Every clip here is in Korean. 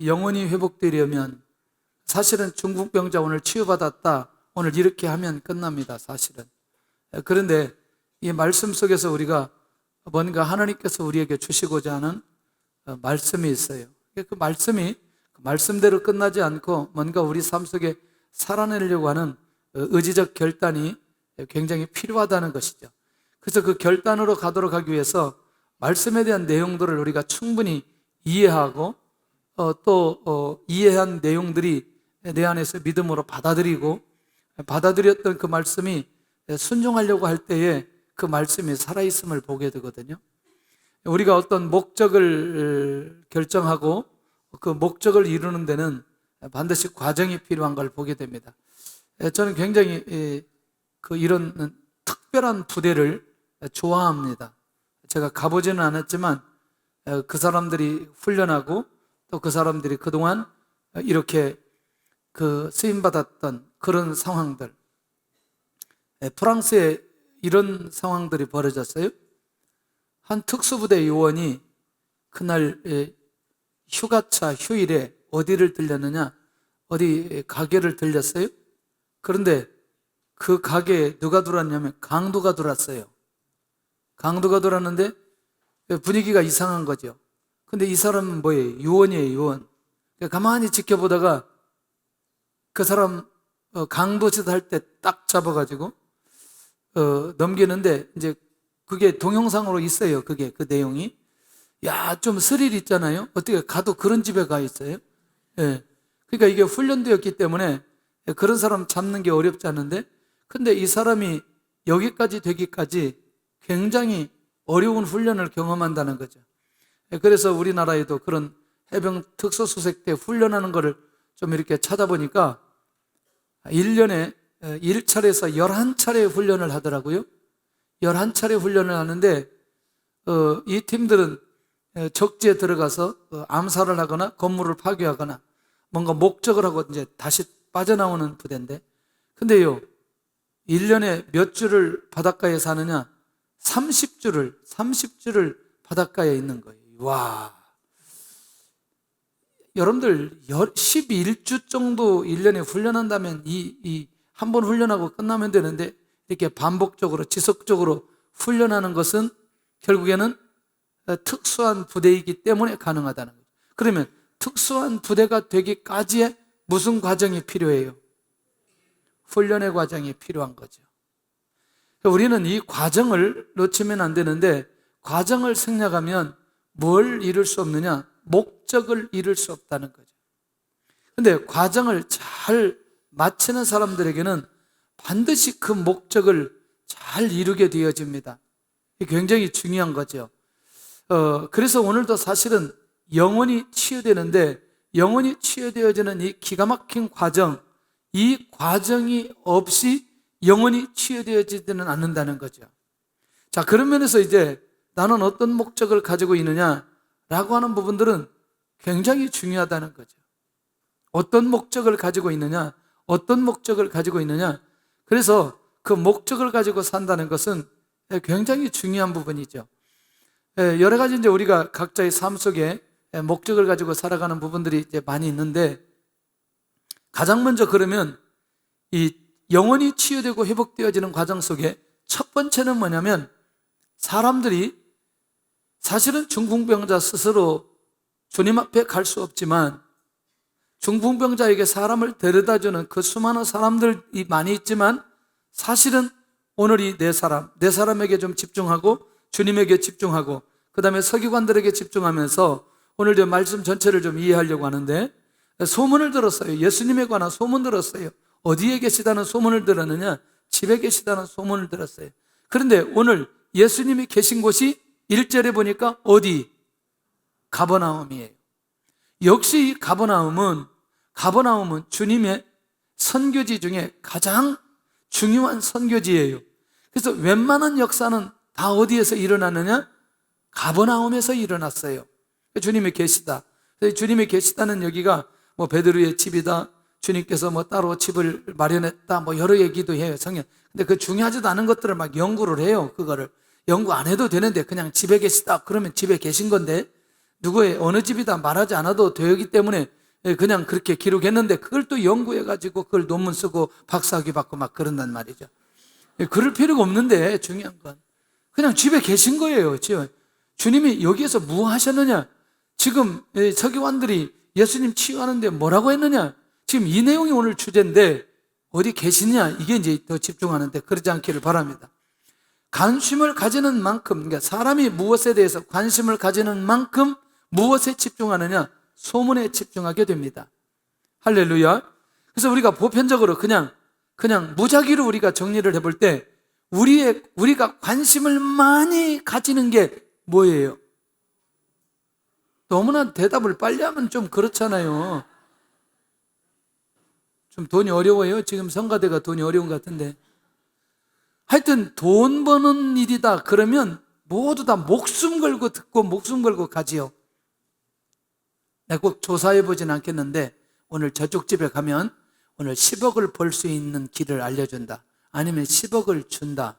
영혼이 회복되려면 사실은 중풍병자 오늘 치유받았다, 오늘 이렇게 하면 끝납니다, 사실은. 그런데 이 말씀 속에서 우리가 뭔가 하나님께서 우리에게 주시고자 하는 말씀이 있어요. 그 말씀이 말씀대로 끝나지 않고 뭔가 우리 삶 속에 살아내려고 하는 의지적 결단이 굉장히 필요하다는 것이죠. 그래서 그 결단으로 가도록 하기 위해서 말씀에 대한 내용들을 우리가 충분히 이해하고 또 이해한 내용들이 내 안에서 믿음으로 받아들였던 그 말씀이 순종하려고 할 때에 그 말씀이 살아있음을 보게 되거든요. 우리가 어떤 목적을 결정하고 그 목적을 이루는 데는 반드시 과정이 필요한 걸 보게 됩니다. 저는 굉장히 이런 특별한 부대를 좋아합니다. 제가 가보지는 않았지만 그 사람들이 훈련하고 또 그 사람들이 그동안 이렇게 쓰임받았던 그런 상황들, 프랑스에 이런 상황들이 벌어졌어요. 한 특수부대 요원이 그날 휴가차 휴일에 어디를 들렸느냐, 어디 가게를 들렸어요. 그런데 그 가게에 누가 들어왔냐면 강도가 들어왔어요. 강도가 들어왔는데 분위기가 이상한 거죠. 근데 이 사람은 뭐예요? 요원이에요, 요원. 가만히 지켜보다가 그 사람 강도 짓 할 때 딱 잡아가지고 넘기는데, 이제 그게 동영상으로 있어요. 그 내용이. 야, 좀 스릴 있잖아요. 어떻게 가도 그런 집에 가 있어요? 예. 그러니까 이게 훈련되었기 때문에 그런 사람 잡는 게 어렵지 않은데, 근데 이 사람이 여기까지 되기까지 굉장히 어려운 훈련을 경험한다는 거죠. 그래서 우리나라에도 그런 해병 특수수색대 훈련하는 거를 좀 이렇게 찾아보니까 1년에 1차례에서 11차례 훈련을 하더라고요. 11차례 훈련을 하는데 이 팀들은 적지에 들어가서 암살을 하거나 건물을 파괴하거나 뭔가 목적을 하고 이제 다시 빠져나오는 부대인데, 근데요 1년에 몇 주를 바닷가에 사느냐? 30주를 바닷가에 있는 거예요. 와, 여러분들 11주 정도 1년에 훈련한다면 한 번 훈련하고 끝나면 되는데, 이렇게 반복적으로 지속적으로 훈련하는 것은 결국에는 특수한 부대이기 때문에 가능하다는 거죠. 그러면 특수한 부대가 되기까지의 무슨 과정이 필요해요? 훈련의 과정이 필요한 거죠. 우리는 이 과정을 놓치면 안 되는데, 과정을 생략하면 뭘 이룰 수 없느냐? 목적을 이룰 수 없다는 거죠. 그런데 과정을 잘 마치는 사람들에게는 반드시 그 목적을 잘 이루게 되어집니다. 이게 굉장히 중요한 거죠. 그래서 오늘도 사실은 영혼이 치유되는데, 영혼이 치유되어지는 이 기가 막힌 과정, 이 과정이 없이 영혼이 치유되어지지는 않는다는 거죠. 자, 그런 면에서 이제 나는 어떤 목적을 가지고 있느냐라고 하는 부분들은 굉장히 중요하다는 거죠. 어떤 목적을 가지고 있느냐, 어떤 목적을 가지고 있느냐. 그래서 그 목적을 가지고 산다는 것은 굉장히 중요한 부분이죠. 여러 가지 이제 우리가 각자의 삶 속에 목적을 가지고 살아가는 부분들이 이제 많이 있는데, 가장 먼저 그러면 이 영혼이 치유되고 회복되어지는 과정 속에 첫 번째는 뭐냐면, 사람들이 사실은 중풍병자 스스로 주님 앞에 갈 수 없지만 중풍병자에게 사람을 데려다주는 그 수많은 사람들이 많이 있지만, 사실은 오늘 이 네 사람에게 좀 집중하고 주님에게 집중하고 그 다음에 서기관들에게 집중하면서 오늘 저 말씀 전체를 좀 이해하려고 하는데, 소문을 들었어요. 예수님에 관한 소문 들었어요. 어디에 계시다는 소문을 들었느냐? 집에 계시다는 소문을 들었어요. 그런데 오늘 예수님이 계신 곳이 1절에 보니까 어디? 가버나움이에요. 역시 이 가버나움은 주님의 선교지 중에 가장 중요한 선교지예요. 그래서 웬만한 역사는 다 어디에서 일어나느냐? 가버나움에서 일어났어요. 주님이 계시다. 주님이 계시다는 여기가 뭐 베드로의 집이다, 주님께서 뭐 따로 집을 마련했다, 뭐 여러 얘기도 해요, 성경. 근데 그 중요하지도 않은 것들을 막 연구를 해요. 그거를 연구 안 해도 되는데 그냥 집에 계시다 그러면 집에 계신 건데, 누구의 어느 집이다 말하지 않아도 되기 때문에 그냥 그렇게 기록했는데 그걸 또 연구해가지고 그걸 논문 쓰고 박사학위 받고 막 그런단 말이죠. 그럴 필요가 없는데 중요한 건 그냥 집에 계신 거예요. 주님이 여기에서 뭐 하셨느냐? 지금 서기관들이 예수님 치유하는데 뭐라고 했느냐? 지금 이 내용이 오늘 주제인데 어디 계시냐? 이게 이제 더 집중하는데 그러지 않기를 바랍니다. 관심을 가지는 만큼, 그러니까 사람이 무엇에 대해서 관심을 가지는 만큼 무엇에 집중하느냐? 소문에 집중하게 됩니다. 할렐루야. 그래서 우리가 보편적으로 그냥 무작위로 우리가 정리를 해볼 때 우리가 관심을 많이 가지는 게 뭐예요? 너무나 대답을 빨리 하면 좀 그렇잖아요. 좀 돈이 어려워요. 지금 성가대가 돈이 어려운 것 같은데. 하여튼 돈 버는 일이다 그러면 모두 다 목숨 걸고 듣고 목숨 걸고 가지요. 내가 꼭 조사해 보진 않겠는데 오늘 저쪽 집에 가면 오늘 10억을 벌 수 있는 길을 알려준다. 아니면 10억을 준다.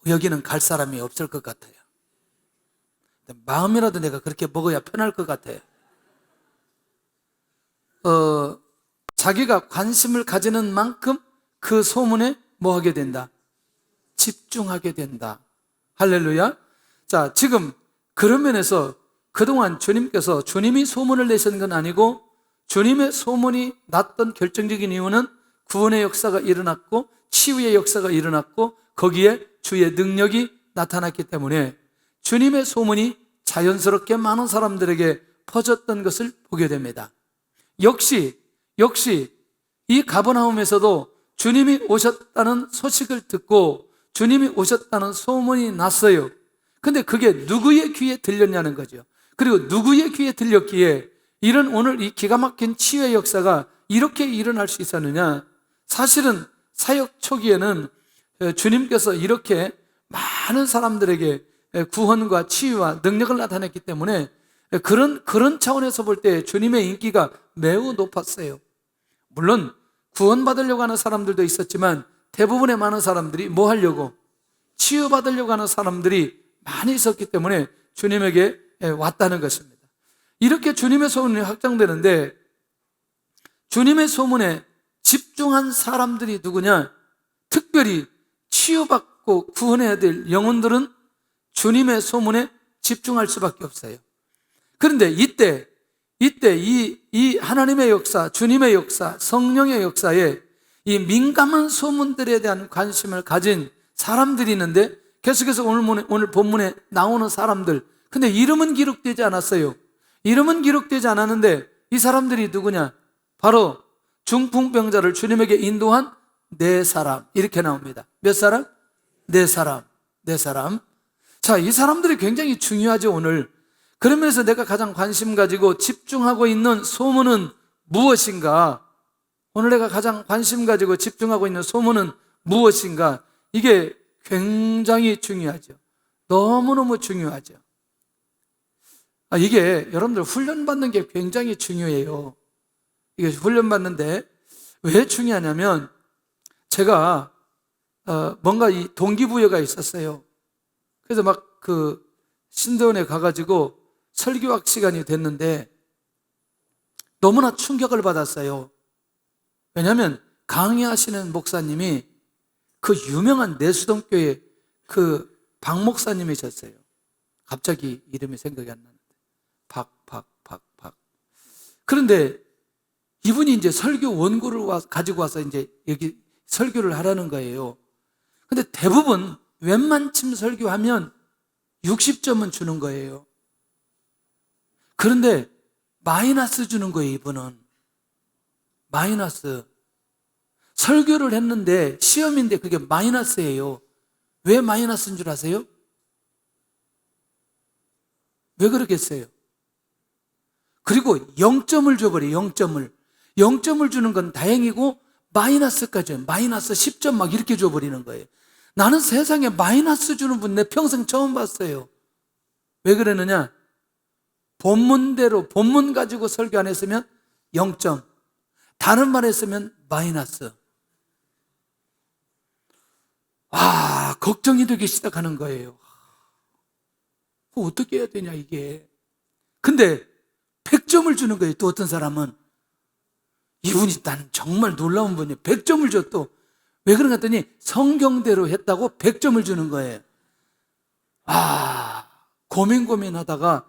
여기는 갈 사람이 없을 것 같아요. 마음이라도 내가 그렇게 먹어야 편할 것 같아요. 자기가 관심을 가지는 만큼 그 소문에 뭐 하게 된다? 집중하게 된다. 할렐루야. 자, 지금 그런 면에서 그동안 주님께서 주님이 소문을 내신 건 아니고 주님의 소문이 났던 결정적인 이유는 구원의 역사가 일어났고 치유의 역사가 일어났고 거기에 주의 능력이 나타났기 때문에 주님의 소문이 자연스럽게 많은 사람들에게 퍼졌던 것을 보게 됩니다. 역시 이 가버나움에서도 주님이 오셨다는 소식을 듣고 주님이 오셨다는 소문이 났어요. 근데 그게 누구의 귀에 들렸냐는 거죠. 그리고 누구의 귀에 들렸기에 이런 오늘 이 기가 막힌 치유의 역사가 이렇게 일어날 수 있었느냐? 사실은 사역 초기에는 주님께서 이렇게 많은 사람들에게 구원과 치유와 능력을 나타냈기 때문에 그런 차원에서 볼 때 주님의 인기가 매우 높았어요. 물론 구원받으려고 하는 사람들도 있었지만 대부분의 많은 사람들이 뭐 하려고? 치유받으려고 하는 사람들이 많이 있었기 때문에 주님에게 왔다는 것입니다. 이렇게 주님의 소문이 확장되는데 주님의 소문에 집중한 사람들이 누구냐? 특별히 치유받고 구원해야 될 영혼들은 주님의 소문에 집중할 수밖에 없어요. 그런데 이때 이 하나님의 역사, 주님의 역사, 성령의 역사에 이 민감한 소문들에 대한 관심을 가진 사람들이 있는데 계속해서 오늘 본문에 나오는 사람들, 근데 이름은 기록되지 않았어요. 이름은 기록되지 않았는데 이 사람들이 누구냐? 바로 중풍병자를 주님에게 인도한 네 사람, 이렇게 나옵니다. 몇 사람? 네 사람. 자, 이 사람들이 굉장히 중요하죠, 오늘. 그러면서 내가 가장 관심 가지고 집중하고 있는 소문은 무엇인가? 오늘 내가 가장 관심 가지고 집중하고 있는 소문은 무엇인가? 이게 굉장히 중요하죠. 너무너무 중요하죠. 이게 여러분들 훈련받는 게 굉장히 중요해요. 이게 훈련받는데 왜 중요하냐면 제가 뭔가 이 동기부여가 있었어요. 그래서 막 그 신대원에 가가지고 설교학 시간이 됐는데 너무나 충격을 받았어요. 왜냐하면 강의하시는 목사님이 그 유명한 내수동교회 그 박 목사님이셨어요. 갑자기 이름이 생각이 안 나는데 박. 그런데 이분이 이제 설교 원고를 가지고 와서 이제 여기 설교를 하라는 거예요. 근데 대부분 웬만침 설교하면 60점은 주는 거예요. 그런데 마이너스 주는 거예요, 이분은. 마이너스. 설교를 했는데 시험인데 그게 마이너스예요. 왜 마이너스인 줄 아세요? 왜 그러겠어요? 그리고 0점을 줘버려요. 0점을 주는 건 다행이고 마이너스까지, 마이너스 10점 막 이렇게 줘버리는 거예요. 나는 세상에 마이너스 주는 분 내 평생 처음 봤어요. 왜 그러느냐? 본문대로 본문 가지고 설교 안 했으면 0점, 다른 말 했으면 마이너스. 걱정이 되기 시작하는 거예요. 어떻게 해야 되냐 이게. 근데 100점을 주는 거예요. 또 어떤 사람은. 이분이 난 정말 놀라운 분이에요. 100점을 줘 또. 왜 그런가 했더니 성경대로 했다고 100점을 주는 거예요. 고민하다가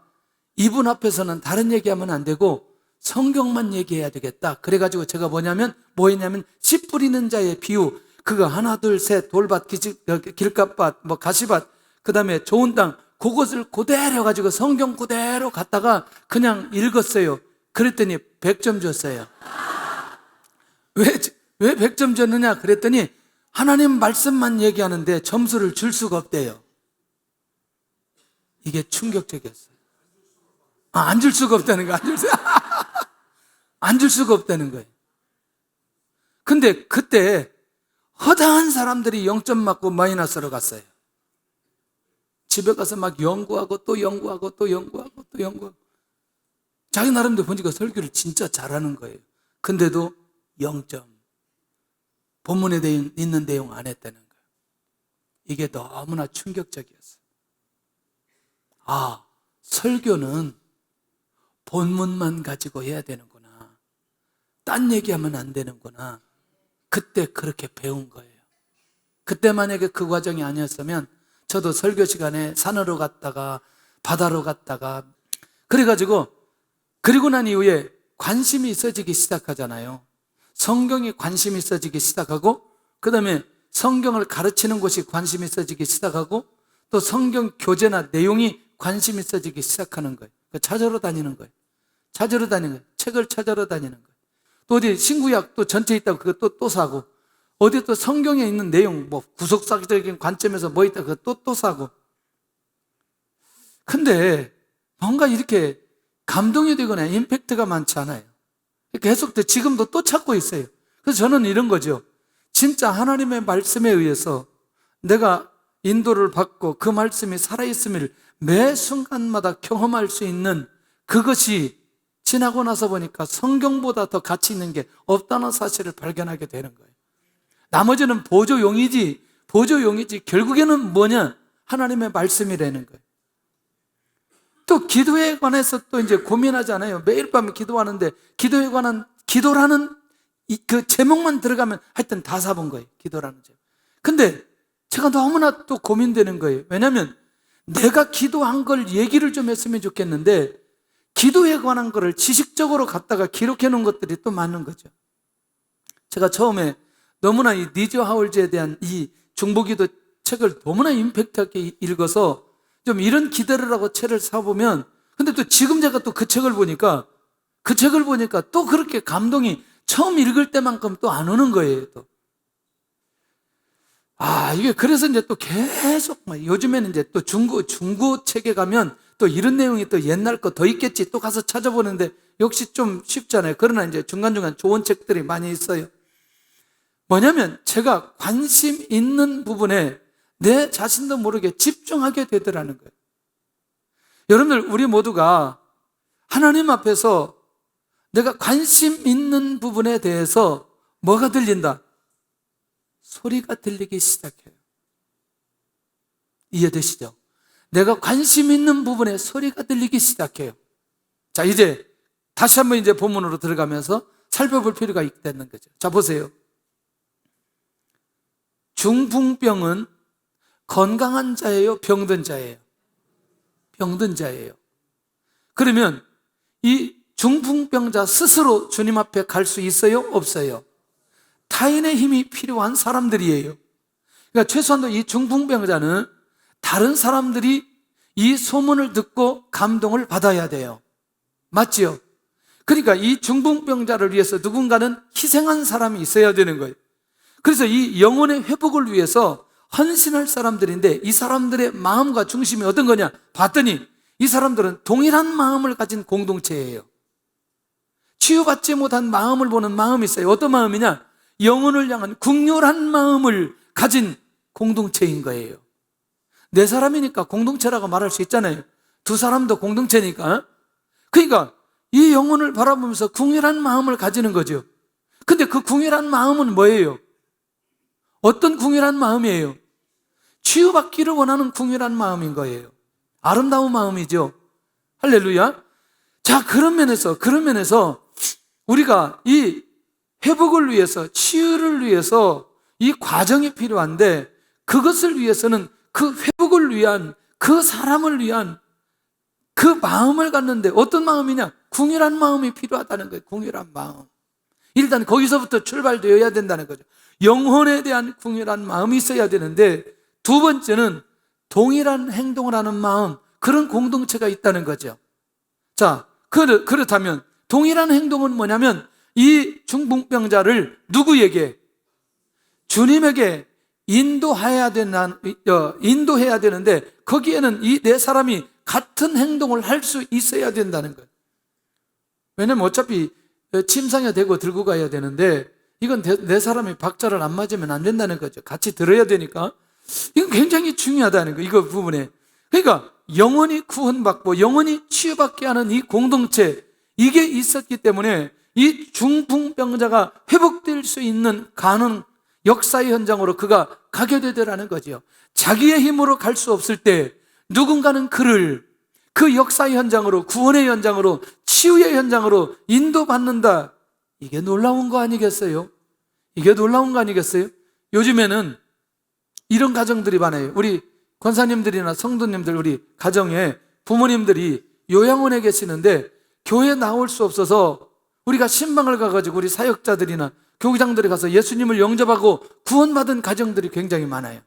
이분 앞에서는 다른 얘기하면 안 되고 성경만 얘기해야 되겠다. 그래가지고 제가 뭐 했냐면 씨 뿌리는 자의 비유, 그거 하나 둘 셋 돌밭, 길가밭, 뭐 가시밭, 그 다음에 좋은 땅, 그것을 그대로 가지고 성경 그대로 갖다가 그냥 읽었어요. 그랬더니 100점 줬어요. 왜 100점 줬느냐 그랬더니 하나님 말씀만 얘기하는데 점수를 줄 수가 없대요. 이게 충격적이었어요. 안 줄 수가 없다는 거예요. 안 줄 수가 없다는 거예요. 근데 그때 허다한 사람들이 0점 맞고 마이너스로 갔어요. 집에 가서 막 연구하고 또 연구하고 또 연구하고 또 연구하고 자기 나름대로 보니까 설교를 진짜 잘하는 거예요. 근데도 0점. 본문에 있는 내용 안 했다는 거예요. 이게 너무나 충격적이었어요. 설교는 본문만 가지고 해야 되는구나. 딴 얘기하면 안 되는구나. 그때 그렇게 배운 거예요. 그때 만약에 그 과정이 아니었으면 저도 설교 시간에 산으로 갔다가 바다로 갔다가 그래가지고 그리고 난 이후에 관심이 있어지기 시작하잖아요. 성경에 관심이 있어지기 시작하고 그 다음에 성경을 가르치는 곳이 관심이 있어지기 시작하고 또 성경 교재나 내용이 관심이 있어지기 시작하는 거예요. 찾으러 다니는 거예요. 책을 찾으러 다니는 거예요. 또 어디 신구약 또 전체 있다고 그거 또 사고 어디 또 성경에 있는 내용 뭐 구속사적인 관점에서 뭐 있다 그거 또 사고. 근데 뭔가 이렇게 감동이 되거나 임팩트가 많지 않아요. 계속 지금도 또 찾고 있어요. 그래서 저는 이런 거죠. 진짜 하나님의 말씀에 의해서 내가 인도를 받고 그 말씀이 살아있음을 매 순간마다 경험할 수 있는 그것이 지나고 나서 보니까 성경보다 더 가치 있는 게 없다는 사실을 발견하게 되는 거예요. 나머지는 보조용이지 결국에는 뭐냐? 하나님의 말씀이라는 거예요. 또 기도에 관해서 또 이제 고민하잖아요. 매일 밤에 기도하는데 기도에 관한 기도라는 그 제목만 들어가면 하여튼 다 사본 거예요. 기도라는 제목. 근데 제가 너무나 또 고민되는 거예요. 왜냐하면 내가 기도한 걸 얘기를 좀 했으면 좋겠는데 기도에 관한 거를 지식적으로 갖다가 기록해 놓은 것들이 또 많은 거죠. 제가 처음에 너무나 이 니저 하울즈에 대한 이 중보기도 책을 너무나 임팩트하게 읽어서 좀 이런 기대를 하고 책을 사보면 근데 또 지금 제가 또 그 책을 보니까 또 그렇게 감동이 처음 읽을 때만큼 또 안 오는 거예요. 또. 이게 그래서 이제 또 계속 요즘에는 이제 또 중고 책에 가면 또 이런 내용이 또 옛날 거 더 있겠지 또 가서 찾아보는데 역시 좀 쉽잖아요. 그러나 이제 중간중간 좋은 책들이 많이 있어요. 뭐냐면 제가 관심 있는 부분에 내 자신도 모르게 집중하게 되더라는 거예요. 여러분들 우리 모두가 하나님 앞에서 내가 관심 있는 부분에 대해서 뭐가 들린다? 소리가 들리기 시작해요. 이해되시죠? 내가 관심 있는 부분에 소리가 들리기 시작해요. 자, 이제 다시 한번 이제 본문으로 들어가면서 살펴볼 필요가 있다는 거죠. 자, 보세요. 중풍병은 건강한 자예요? 병든 자예요? 병든 자예요. 그러면 이 중풍병자 스스로 주님 앞에 갈 수 있어요? 없어요? 타인의 힘이 필요한 사람들이에요. 그러니까 최소한도 이 중풍병자는 다른 사람들이 이 소문을 듣고 감동을 받아야 돼요. 맞지요? 그러니까 이 중풍병자를 위해서 누군가는 희생한 사람이 있어야 되는 거예요. 그래서 이 영혼의 회복을 위해서 헌신할 사람들인데 이 사람들의 마음과 중심이 어떤 거냐? 봤더니 이 사람들은 동일한 마음을 가진 공동체예요. 치유받지 못한 마음을 보는 마음이 있어요. 어떤 마음이냐? 영혼을 향한 긍휼한 마음을 가진 공동체인 거예요. 네 사람이니까 공동체라고 말할 수 있잖아요. 두 사람도 공동체니까. 그러니까 이 영혼을 바라보면서 긍휼한 마음을 가지는 거죠. 근데 그 긍휼한 마음은 뭐예요? 어떤 긍휼한 마음이에요? 치유받기를 원하는 긍휼한 마음인 거예요. 아름다운 마음이죠. 할렐루야. 자, 그런 면에서 우리가 이 회복을 위해서, 치유를 위해서 이 과정이 필요한데, 그것을 위해서는 그 회복을 위한, 그 사람을 위한 그 마음을 갖는데, 어떤 마음이냐? 궁휼한 마음이 필요하다는 거예요. 궁휼한 마음. 일단 거기서부터 출발되어야 된다는 거죠. 영혼에 대한 궁휼한 마음이 있어야 되는데, 두 번째는 동일한 행동을 하는 마음, 그런 공동체가 있다는 거죠. 자, 그렇다면 동일한 행동은 뭐냐면, 이 중풍병자를 누구에게? 주님에게 인도해야 되는데, 거기에는 이 네 사람이 같은 행동을 할 수 있어야 된다는 거예요. 왜냐면 어차피 침상에 대고 들고 가야 되는데, 이건 네 사람이 박자를 안 맞으면 안 된다는 거죠. 같이 들어야 되니까. 이건 굉장히 중요하다는 거예요, 이거 부분에. 그러니까 영원히 구원받고 영원히 치유받게 하는 이 공동체, 이게 있었기 때문에 이 중풍병자가 회복될 수 있는 가능, 역사의 현장으로 그가 가게 되더라는 거죠. 자기의 힘으로 갈 수 없을 때 누군가는 그를 그 역사의 현장으로, 구원의 현장으로, 치유의 현장으로 인도받는다. 이게 놀라운 거 아니겠어요? 이게 놀라운 거 아니겠어요? 요즘에는 이런 가정들이 많아요. 우리 권사님들이나 성도님들, 우리 가정에 부모님들이 요양원에 계시는데 교회에 나올 수 없어서 우리가 신방을 가가지고 우리 사역자들이나 교구장들이 가서 예수님을 영접하고 구원받은 가정들이 굉장히 많아요.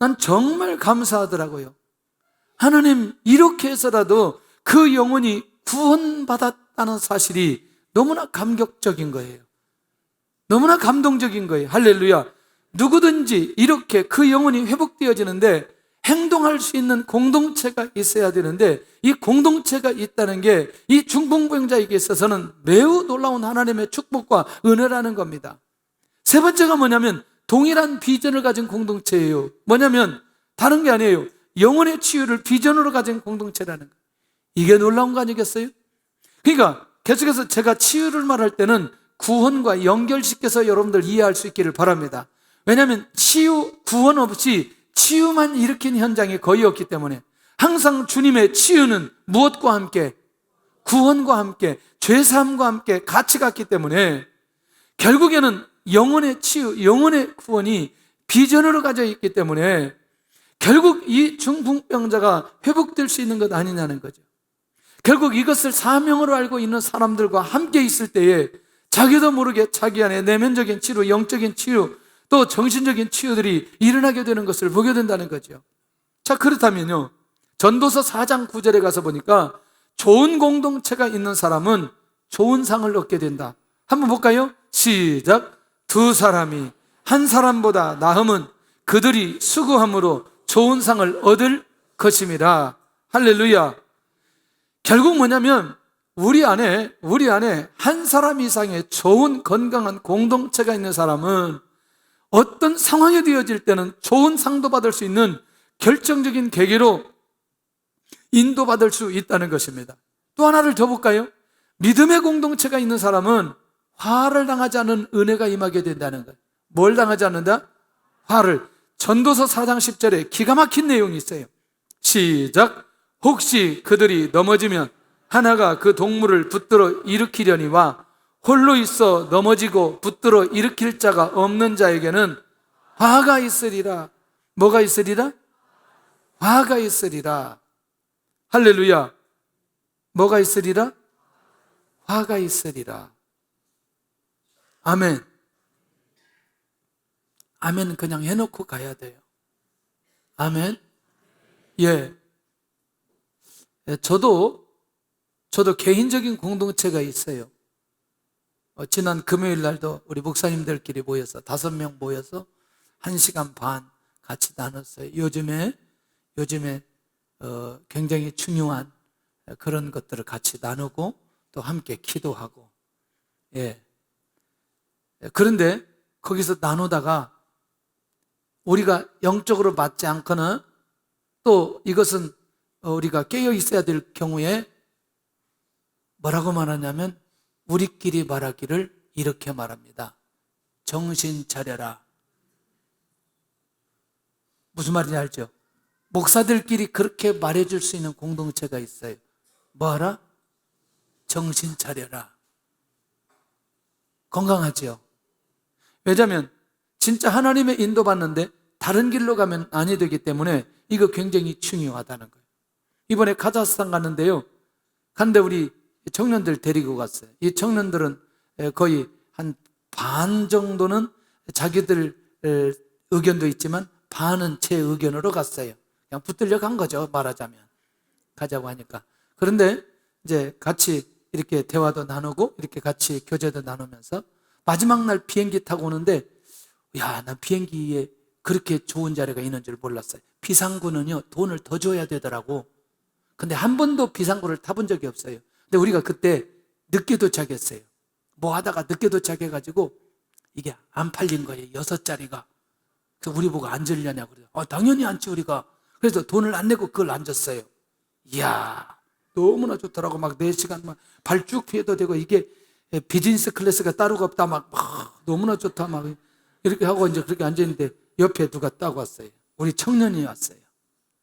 난 정말 감사하더라고요. 하나님, 이렇게 해서라도 그 영혼이 구원받았다는 사실이 너무나 감격적인 거예요. 너무나 감동적인 거예요. 할렐루야. 누구든지 이렇게 그 영혼이 회복되어지는데 행동할 수 있는 공동체가 있어야 되는데, 이 공동체가 있다는 게 이 중풍병자에게 있어서는 매우 놀라운 하나님의 축복과 은혜라는 겁니다. 세 번째가 뭐냐면 동일한 비전을 가진 공동체예요. 뭐냐면 다른 게 아니에요. 영혼의 치유를 비전으로 가진 공동체라는 거. 이게 놀라운 거 아니겠어요? 그러니까 계속해서 제가 치유를 말할 때는 구원과 연결시켜서 여러분들 이해할 수 있기를 바랍니다. 왜냐하면 치유, 구원 없이 치유만 일으킨 현장이 거의 없기 때문에 항상 주님의 치유는 무엇과 함께? 구원과 함께, 죄사함과 함께 같이 갔기 때문에 결국에는 영혼의 치유, 영혼의 구원이 비전으로 가져 있기 때문에 결국 이 중풍병자가 회복될 수 있는 것 아니냐는 거죠. 결국 이것을 사명으로 알고 있는 사람들과 함께 있을 때에 자기도 모르게 자기 안에 내면적인 치유, 영적인 치유, 또 정신적인 치유들이 일어나게 되는 것을 보게 된다는 거죠. 자, 그렇다면요, 전도서 4장 9절에 가서 보니까 좋은 공동체가 있는 사람은 좋은 상을 얻게 된다. 한번 볼까요? 시작. 두 사람이 한 사람보다 나음은 그들이 수고함으로 좋은 상을 얻을 것임이라. 할렐루야. 결국 뭐냐면 우리 안에 한 사람 이상의 좋은 건강한 공동체가 있는 사람은 어떤 상황이 되어질 때는 좋은 상도 받을 수 있는 결정적인 계기로 인도받을 수 있다는 것입니다. 또 하나를 더 볼까요? 믿음의 공동체가 있는 사람은 화를 당하지 않는 은혜가 임하게 된다는 거예요. 뭘 당하지 않는다? 화를. 전도서 4장 10절에 기가 막힌 내용이 있어요. 시작. 혹시 그들이 넘어지면 하나가 그 동물을 붙들어 일으키려니와 홀로 있어 넘어지고 붙들어 일으킬 자가 없는 자에게는 화가 있으리라. 뭐가 있으리라? 화가 있으리라. 할렐루야. 뭐가 있으리라? 화가 있으리라. 아멘. 아멘 그냥 해놓고 가야 돼요. 아멘. 예. 저도 개인적인 공동체가 있어요. 지난 금요일 날도 우리 목사님들끼리 모여서 5명 모여서 1시간 반 같이 나눴어요. 요즘에 굉장히 중요한 그런 것들을 같이 나누고 또 함께 기도하고. 예. 그런데 거기서 나누다가 우리가 영적으로 맞지 않거나 또 이것은 우리가 깨어 있어야 될 경우에 뭐라고 말하냐면 우리끼리 말하기를 이렇게 말합니다. 정신 차려라. 무슨 말인지 알죠? 목사들끼리 그렇게 말해줄 수 있는 공동체가 있어요. 뭐하라? 정신 차려라. 건강하지요. 왜냐하면 진짜 하나님의 인도받는데 다른 길로 가면 아니 되기 때문에 이거 굉장히 중요하다는 거예요. 이번에 카자흐스탄 갔는데요. 갔는데 우리 청년들 데리고 갔어요. 이 청년들은 거의 한 반 정도는 자기들 의견도 있지만 반은 제 의견으로 갔어요. 그냥 붙들려 간 거죠, 말하자면. 가자고 하니까. 그런데 이제 같이 이렇게 대화도 나누고 이렇게 같이 교제도 나누면서 마지막 날 비행기 타고 오는데, 야, 난 비행기에 그렇게 좋은 자리가 있는 줄 몰랐어요. 비상구는요, 돈을 더 줘야 되더라고. 근데 한 번도 비상구를 타본 적이 없어요. 근데 우리가 그때 늦게 도착했어요. 뭐 하다가 늦게 도착해가지고 이게 안 팔린 거예요, 6자리가. 그래서 우리 보고 앉으려냐고 그래요. 당연히 앉지, 우리가. 그래서 돈을 안 내고 그걸 앉았어요. 이야, 너무나 좋더라고. 막 4시간 막 발 쭉 피해도 되고, 이게 비즈니스 클래스가 따로가 없다. 막 너무나 좋다. 막 이렇게 하고 이제 그렇게 앉아있는데 옆에 누가 따고 왔어요. 우리 청년이 왔어요.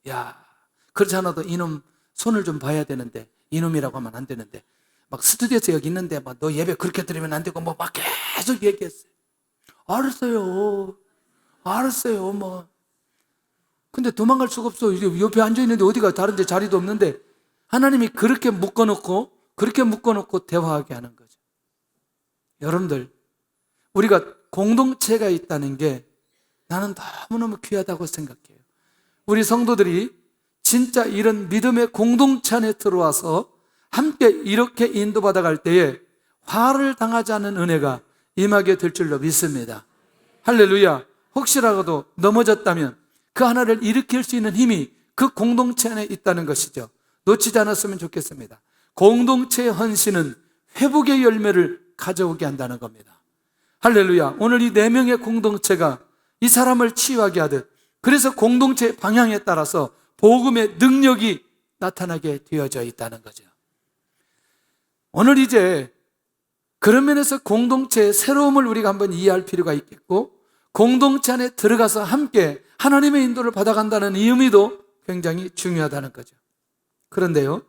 야, 그렇지 않아도 이놈 손을 좀 봐야 되는데, 이놈이라고 하면 안 되는데, 막 스튜디오에서 여기 있는데 막 너 예배 그렇게 드리면 안 되고 뭐 막 계속 얘기했어요. 알았어요 뭐. 근데 도망갈 수가 없어. 옆에 앉아있는데 어디가, 다른 데 자리도 없는데. 하나님이 그렇게 묶어놓고 대화하게 하는 거죠. 여러분들, 우리가 공동체가 있다는 게 나는 너무너무 귀하다고 생각해요. 우리 성도들이 진짜 이런 믿음의 공동체 안에 들어와서 함께 이렇게 인도받아 갈 때에 화를 당하지 않는 은혜가 임하게 될 줄로 믿습니다. 할렐루야. 혹시라도 넘어졌다면 그 하나를 일으킬 수 있는 힘이 그 공동체 안에 있다는 것이죠. 놓치지 않았으면 좋겠습니다. 공동체의 헌신은 회복의 열매를 가져오게 한다는 겁니다. 할렐루야. 오늘 이 4명의 공동체가 이 사람을 치유하게 하듯, 그래서 공동체의 방향에 따라서 복음의 능력이 나타나게 되어져 있다는 거죠. 오늘 이제 그런 면에서 공동체의 새로움을 우리가 한번 이해할 필요가 있겠고, 공동체 안에 들어가서 함께 하나님의 인도를 받아간다는 이 의미도 굉장히 중요하다는 거죠. 그런데요,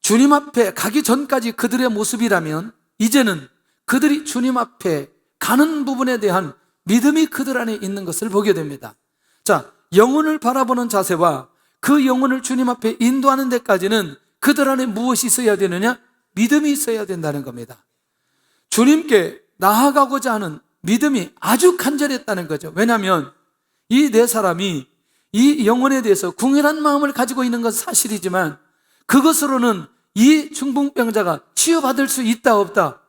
주님 앞에 가기 전까지 그들의 모습이라면 이제는 그들이 주님 앞에 가는 부분에 대한 믿음이 그들 안에 있는 것을 보게 됩니다. 자, 영혼을 바라보는 자세와 그 영혼을 주님 앞에 인도하는 데까지는 그들 안에 무엇이 있어야 되느냐? 믿음이 있어야 된다는 겁니다. 주님께 나아가고자 하는 믿음이 아주 간절했다는 거죠. 왜냐하면 이 4사람이 이 영혼에 대해서 궁일한 마음을 가지고 있는 것은 사실이지만, 그것으로는 이 중풍병자가 치유받을 수 있다 없다?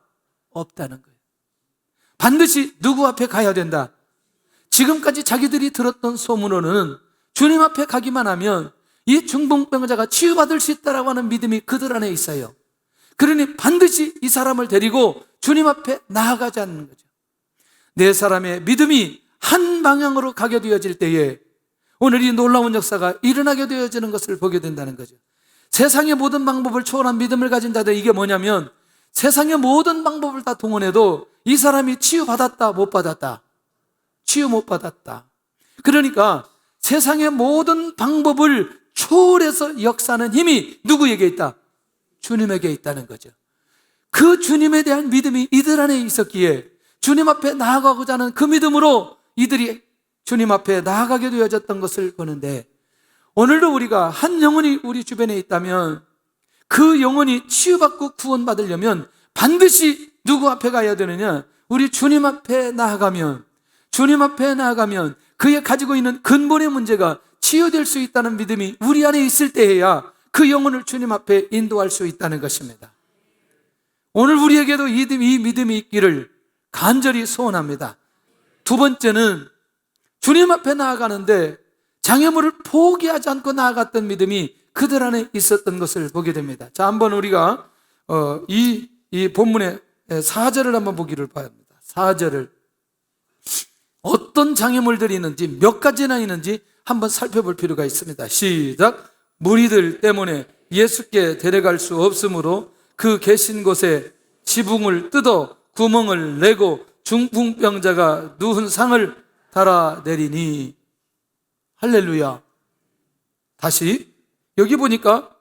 없다는 거예요. 반드시 누구 앞에 가야 된다. 지금까지 자기들이 들었던 소문으로는 주님 앞에 가기만 하면 이 중풍병자가 치유받을 수 있다라고 하는 믿음이 그들 안에 있어요. 그러니 반드시 이 사람을 데리고 주님 앞에 나아가자는 거죠. 4사람의 믿음이 한 방향으로 가게 되어질 때에 오늘 이 놀라운 역사가 일어나게 되어지는 것을 보게 된다는 거죠. 세상의 모든 방법을 초월한 믿음을 가진 자들, 이게 뭐냐면 세상의 모든 방법을 다 동원해도 이 사람이 치유받았다 못 받았다? 치유 못 받았다. 그러니까 세상의 모든 방법을 초월해서 역사하는 힘이 누구에게 있다? 주님에게 있다는 거죠. 그 주님에 대한 믿음이 이들 안에 있었기에 주님 앞에 나아가고자 하는 그 믿음으로 이들이 주님 앞에 나아가게 되어졌던 것을 보는데, 오늘도 우리가 한 영혼이 우리 주변에 있다면 그 영혼이 치유받고 구원받으려면 반드시 누구 앞에 가야 되느냐? 우리 주님 앞에 나아가면, 주님 앞에 나아가면 그의 가지고 있는 근본의 문제가 치유될 수 있다는 믿음이 우리 안에 있을 때에야 그 영혼을 주님 앞에 인도할 수 있다는 것입니다. 오늘 우리에게도 이 믿음이 있기를 간절히 소원합니다. 두 번째는 주님 앞에 나아가는데 장애물을 포기하지 않고 나아갔던 믿음이 그들 안에 있었던 것을 보게 됩니다. 자, 한번 우리가 이 본문의 4절을 한번 보기를 바랍니다. 4절을 어떤 장애물들이 있는지, 몇 가지나 있는지 한번 살펴볼 필요가 있습니다. 시작. 무리들 때문에 예수께 데려갈 수 없으므로 그 계신 곳에 지붕을 뜯어 구멍을 내고 중풍병자가 누운 상을 달아내리니. 할렐루야. 다시 여기 보니까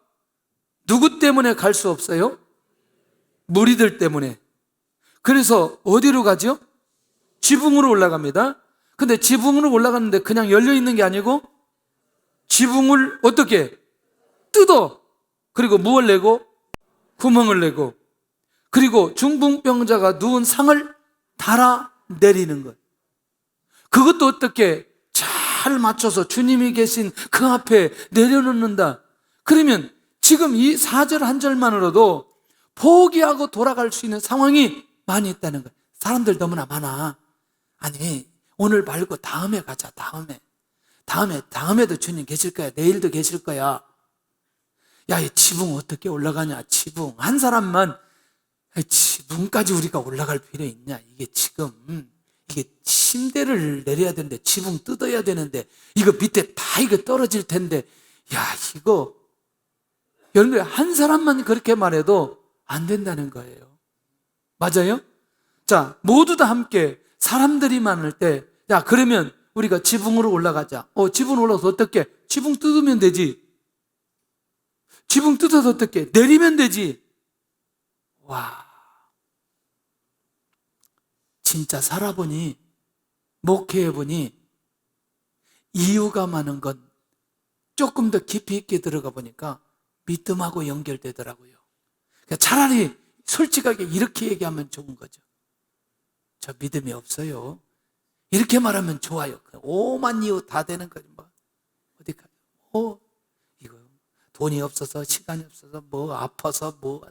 누구 때문에 갈 수 없어요? 무리들 때문에. 그래서 어디로 가죠? 지붕으로 올라갑니다. 근데 지붕으로 올라갔는데 그냥 열려 있는 게 아니고 지붕을 어떻게 뜯어, 그리고 무엇을 내고 구멍을 내고, 그리고 중풍병자가 누운 상을 달아 내리는 것. 그것도 어떻게 잘 맞춰서 주님이 계신 그 앞에 내려놓는다. 그러면 지금 이 4절 한 절만으로도 포기하고 돌아갈 수 있는 상황이 많이 있다는 거예요. 사람들 너무나 많아. 아니, 오늘 말고 다음에 가자. 다음에도 주님 계실 거야. 내일도 계실 거야. 야, 이 지붕 어떻게 올라가냐? 지붕 한 사람만, 지붕까지 우리가 올라갈 필요 있냐? 이게 지금 이게 침대를 내려야 되는데, 지붕 뜯어야 되는데, 이거 밑에 다 이거 떨어질 텐데, 야, 이거 여러분들 한 사람만 그렇게 말해도 안 된다는 거예요. 맞아요? 자, 모두 다 함께 사람들이 많을 때, 야, 그러면 우리가 지붕으로 올라가자. 지붕 올라가서 어떻게? 지붕 뜯으면 되지. 지붕 뜯어서 어떻게? 내리면 되지. 와, 진짜 살아보니, 목회해보니 이유가 많은 건 조금 더 깊이 있게 들어가 보니까 믿음하고 연결되더라고요. 그러니까 차라리 솔직하게 이렇게 얘기하면 좋은 거죠. 저 믿음이 없어요. 이렇게 말하면 좋아요. 오만 이유 다 되는 거지. 뭐 어디 가? 이거 돈이 없어서, 시간이 없어서, 뭐 아파서, 뭐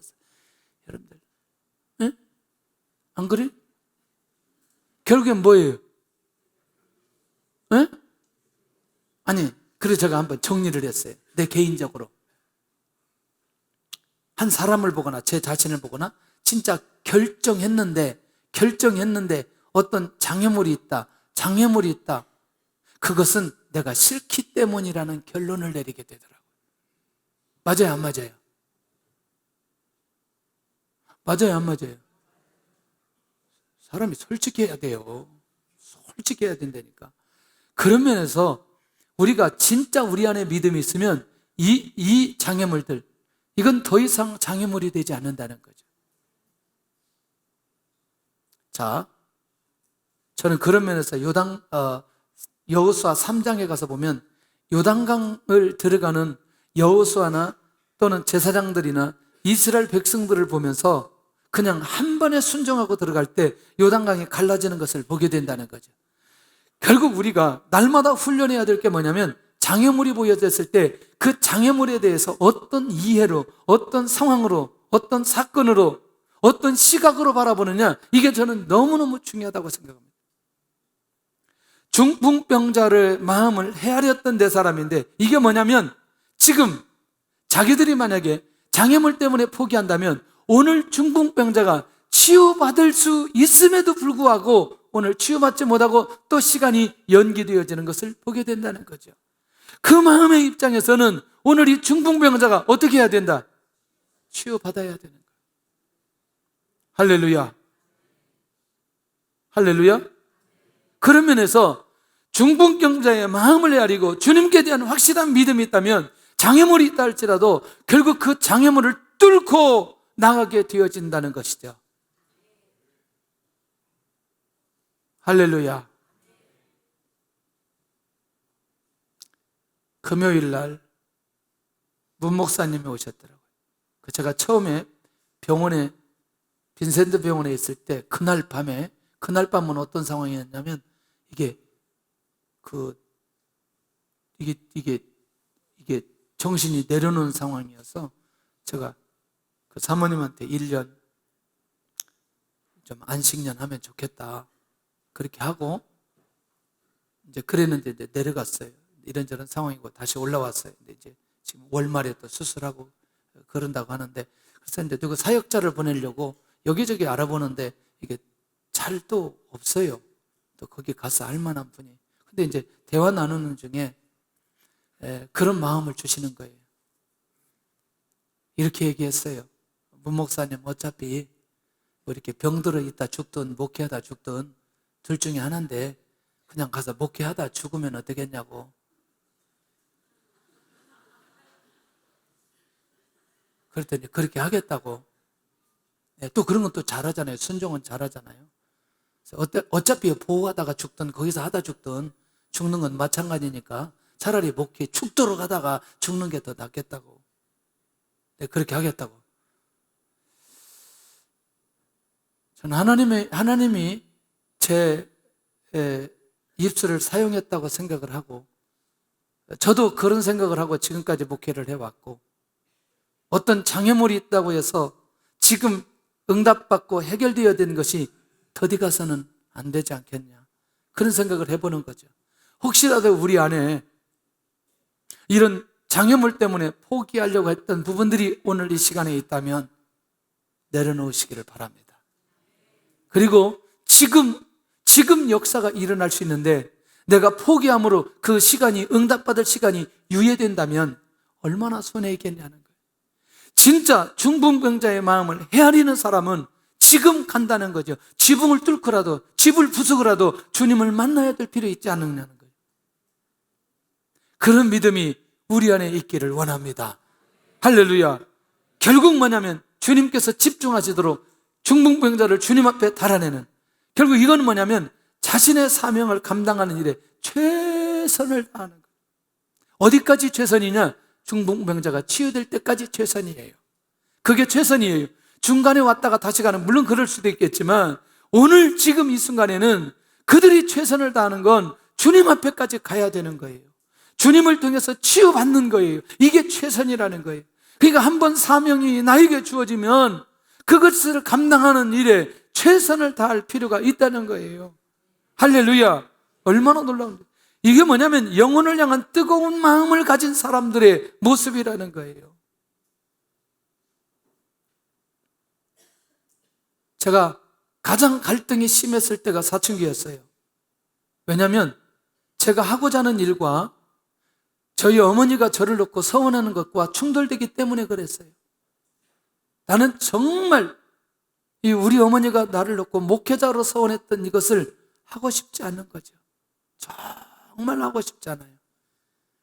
여러분들, 응? 안 그래? 결국엔 뭐예요? 응? 아니, 그래서 제가 한번 정리를 했어요. 내 개인적으로 한 사람을 보거나 제 자신을 보거나 진짜 결정했는데 어떤 장애물이 있다. 그것은 내가 싫기 때문이라는 결론을 내리게 되더라고요. 맞아요, 안 맞아요? 맞아요, 안 맞아요? 사람이 솔직해야 돼요. 솔직해야 된다니까. 그런 면에서 우리가 진짜 우리 안에 믿음이 있으면 이 장애물들, 이건 더 이상 장애물이 되지 않는다는 거죠. 자, 저는 그런 면에서 여호수아 3장에 가서 보면 요단강을 들어가는 여호수아나 또는 제사장들이나 이스라엘 백성들을 보면서 그냥 한 번에 순종하고 들어갈 때 요단강이 갈라지는 것을 보게 된다는 거죠. 결국 우리가 날마다 훈련해야 될 게 뭐냐면, 장애물이 보여졌을 때 그 장애물에 대해서 어떤 이해로, 어떤 상황으로, 어떤 사건으로, 어떤 시각으로 바라보느냐, 이게 저는 너무너무 중요하다고 생각합니다. 중풍병자를 마음을 헤아렸던 네 사람인데, 이게 뭐냐면 지금 자기들이 만약에 장애물 때문에 포기한다면 오늘 중풍병자가 치유받을 수 있음에도 불구하고 오늘 치유받지 못하고 또 시간이 연기되어지는 것을 보게 된다는 거죠. 그 마음의 입장에서는 오늘 이 중풍병자가 어떻게 해야 된다? 치유받아야 되는 거예요. 할렐루야. 할렐루야. 그런 면에서 중풍병자의 마음을 헤아리고 주님께 대한 확실한 믿음이 있다면 장애물이 있다 할지라도 결국 그 장애물을 뚫고 나가게 되어진다는 것이죠. 할렐루야. 금요일 날 문 목사님이 오셨더라고요. 제가 처음에 빈센트 병원에 있을 때 그날 밤은 어떤 상황이었냐면 이게 정신이 내려놓은 상황이어서 제가 그 사모님한테 1년 좀 안식년 하면 좋겠다. 그렇게 하고 이제 그랬는데 이제 내려갔어요. 이런저런 상황이고 다시 올라왔어요. 근데 이제 지금 월말에 또 수술하고 그런다고 하는데, 그래서 이제 누구 사역자를 보내려고 여기저기 알아보는데 이게 잘 또 없어요. 또 거기 가서 알 만한 분이. 근데 이제 대화 나누는 중에 그런 마음을 주시는 거예요. 이렇게 얘기했어요. 문 목사님, 어차피 뭐 이렇게 병들어 있다 죽든 목회하다 죽든 둘 중에 하나인데 그냥 가서 목회하다 죽으면 어떻겠냐고. 그랬더니 그렇게 하겠다고. 네, 또 그런 건 또 잘하잖아요. 순종은 잘하잖아요. 어차피 보호하다가 죽든 거기서 하다 죽든 죽는 건 마찬가지니까 차라리 목회 죽도록 하다가 죽는 게 더 낫겠다고. 네, 그렇게 하겠다고. 저는 하나님이 제 입술을 사용했다고 생각을 하고, 저도 그런 생각을 하고 지금까지 목회를 해왔고, 어떤 장애물이 있다고 해서 지금 응답받고 해결되어야 되는 것이 더디 가서는 안 되지 않겠냐, 그런 생각을 해보는 거죠. 혹시라도 우리 안에 이런 장애물 때문에 포기하려고 했던 부분들이 오늘 이 시간에 있다면 내려놓으시기를 바랍니다. 그리고 지금 역사가 일어날 수 있는데 내가 포기함으로 그 시간이, 응답받을 시간이 유예된다면 얼마나 손해있겠냐는 거예요. 진짜 중풍병자의 마음을 헤아리는 사람은 지금 간다는 거죠. 지붕을 뚫고라도, 집을 부수고라도 주님을 만나야 될 필요 있지 않느냐는 거예요. 그런 믿음이 우리 안에 있기를 원합니다. 할렐루야. 결국 뭐냐면 주님께서 집중하시도록 중풍병자를 주님 앞에 달아내는, 결국 이건 뭐냐면 자신의 사명을 감당하는 일에 최선을 다하는 거예요. 어디까지 최선이냐? 중풍병자가 치유될 때까지 최선이에요. 그게 최선이에요. 중간에 왔다가 다시 가는, 물론 그럴 수도 있겠지만 오늘 지금 이 순간에는 그들이 최선을 다하는 건 주님 앞에까지 가야 되는 거예요. 주님을 통해서 치유받는 거예요. 이게 최선이라는 거예요. 그러니까 한번 사명이 나에게 주어지면 그것을 감당하는 일에 최선을 다할 필요가 있다는 거예요. 할렐루야. 얼마나 놀라운데. 이게 뭐냐면 영혼을 향한 뜨거운 마음을 가진 사람들의 모습이라는 거예요. 제가 가장 갈등이 심했을 때가 사춘기였어요. 왜냐하면 제가 하고자 하는 일과 저희 어머니가 저를 놓고 서원하는 것과 충돌되기 때문에 그랬어요. 나는 정말 우리 어머니가 나를 놓고 목회자로 서원했던 이것을 하고 싶지 않은 거죠. 정말 하고 싶지 않아요.